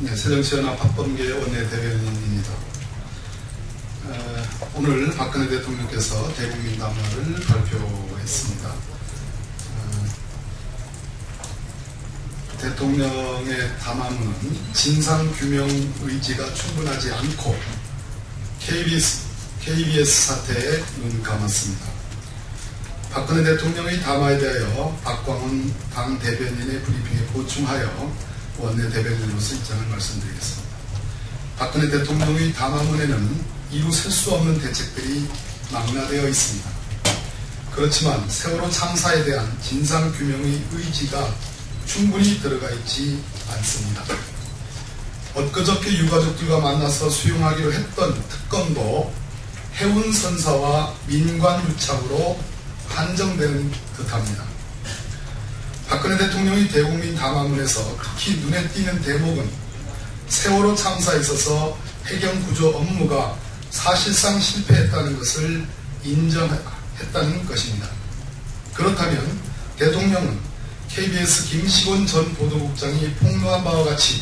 네, 새정치연합 박범계 원내대변인입니다. 오늘 박근혜 대통령께서 대국민 담화를 발표했습니다. 대통령의 담화문은 진상규명 의지가 충분하지 않고 KBS 사태에 눈 감았습니다. 박근혜 대통령의 담화에 대하여 박광훈 당 대변인의 브리핑에 보충하여 원내대변인으로서 입장을 말씀드리겠습니다. 박근혜 대통령의 담화문에는 이루 셀 수 없는 대책들이 망라되어 있습니다. 그렇지만 세월호 참사에 대한 진상규명의 의지가 충분히 들어가 있지 않습니다. 엊그저께 유가족들과 만나서 수용하기로 했던 특검도 해운선사와 민관유착으로 한정되는 듯합니다. 박근혜 대통령의 대국민 담화문에서 특히 눈에 띄는 대목은 세월호 참사에 있어서 해경구조 업무가 사실상 실패했다는 것을 인정했다는 것입니다. 그렇다면 대통령은 KBS 김시곤 전 보도국장이 폭로한 바와 같이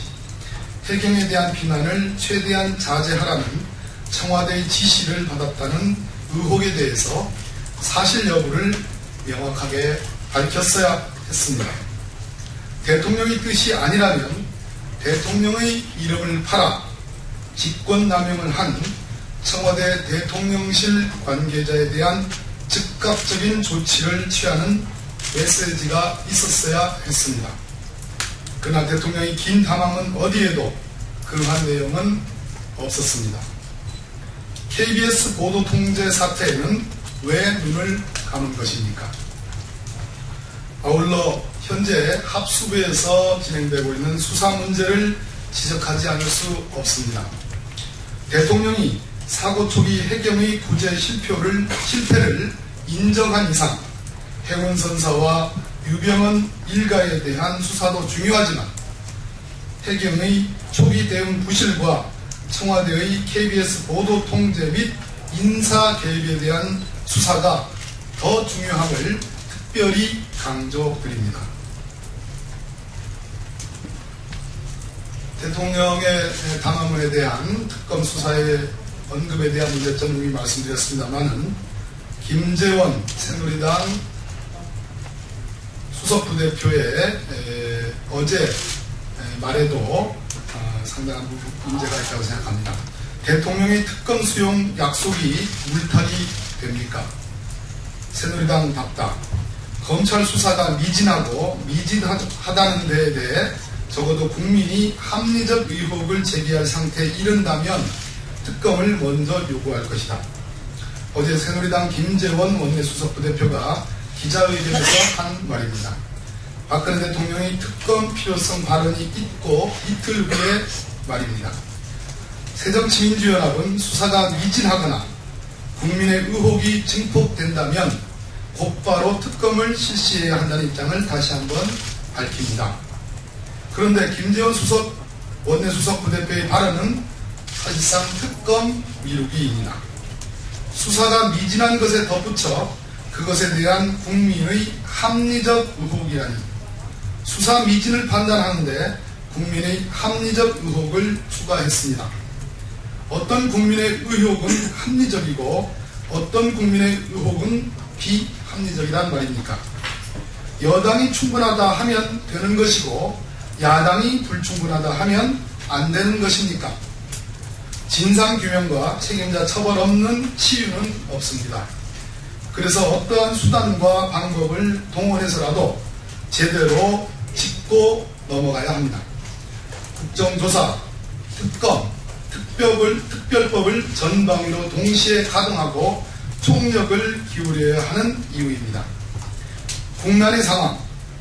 해경에 대한 비난을 최대한 자제하라는 청와대의 지시를 받았다는 의혹에 대해서 사실 여부를 명확하게 밝혔어야 했습니다. 대통령의 뜻이 아니라면 대통령의 이름을 팔아 직권남용을 한 청와대 대통령실 관계자에 대한 즉각적인 조치를 취하는 메시지가 있었어야 했습니다. 그러나 대통령의 긴 담화문 어디에도 그러한 내용은 없었습니다. KBS 보도통제 사태에는 왜 눈을 감은 것입니까? 아울러 현재 합수부에서 진행되고 있는 수사 문제를 지적하지 않을 수 없습니다. 대통령이 사고 초기 해경의 구제 실패를 인정한 이상 해운선사와 유병헌 일가에 대한 수사도 중요하지만 해경의 초기 대응 부실과 청와대의 KBS 보도 통제 및 인사 개입에 대한 수사가 더 중요함을 특별히 강조드립니다. 대통령의 담화문에 대한 특검 수사의 언급에 대한 문제점을 이미 말씀드렸습니다만은 김재원 새누리당 수석부대표의 어제 말에도 상당한 문제가 있다고 생각합니다. 대통령의 특검 수용 약속이 물타기 됩니까? 새누리당답다. 검찰 수사가 미진하고 미진하다는 데에 대해 적어도 국민이 합리적 의혹을 제기할 상태에 이른다면 특검을 먼저 요구할 것이다. 어제 새누리당 김재원 원내수석부대표가 기자회견에서 한 말입니다. 박근혜 대통령의 특검 필요성 발언이 있고 이틀 후에 말입니다. 새정치민주연합은 수사가 미진하거나 국민의 의혹이 증폭된다면 곧바로 특검을 실시해야 한다는 입장을 다시 한번 밝힙니다. 그런데 김재원 원내수석 부대표의 발언은 사실상 특검 미루기입니다. 수사가 미진한 것에 덧붙여 그것에 대한 국민의 합리적 의혹이라니 수사 미진을 판단하는데 국민의 합리적 의혹을 추가했습니다. 어떤 국민의 의혹은 합리적이고 어떤 국민의 의혹은 비합리적이란 말입니까? 여당이 충분하다 하면 되는 것이고 야당이 불충분하다 하면 안 되는 것입니까? 진상규명과 책임자 처벌 없는 치유는 없습니다. 그래서 어떠한 수단과 방법을 동원해서라도 제대로 짚고 넘어가야 합니다. 국정조사, 특검, 특별법을 전방위로 동시에 가동하고 총력을 기울여야 하는 이유입니다. 국난의 상황,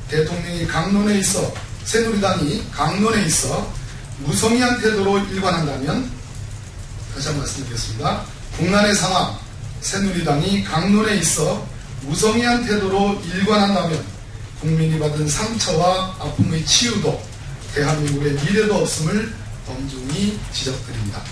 대통령이 강론에 있어 새누리당이 강론에 있어 무성의한 태도로 일관한다면 다시 한번 말씀드리겠습니다. 국난의 상황, 새누리당이 강론에 있어 무성의한 태도로 일관한다면 국민이 받은 상처와 아픔의 치유도 대한민국의 미래도 없음을 엄중히 지적드립니다.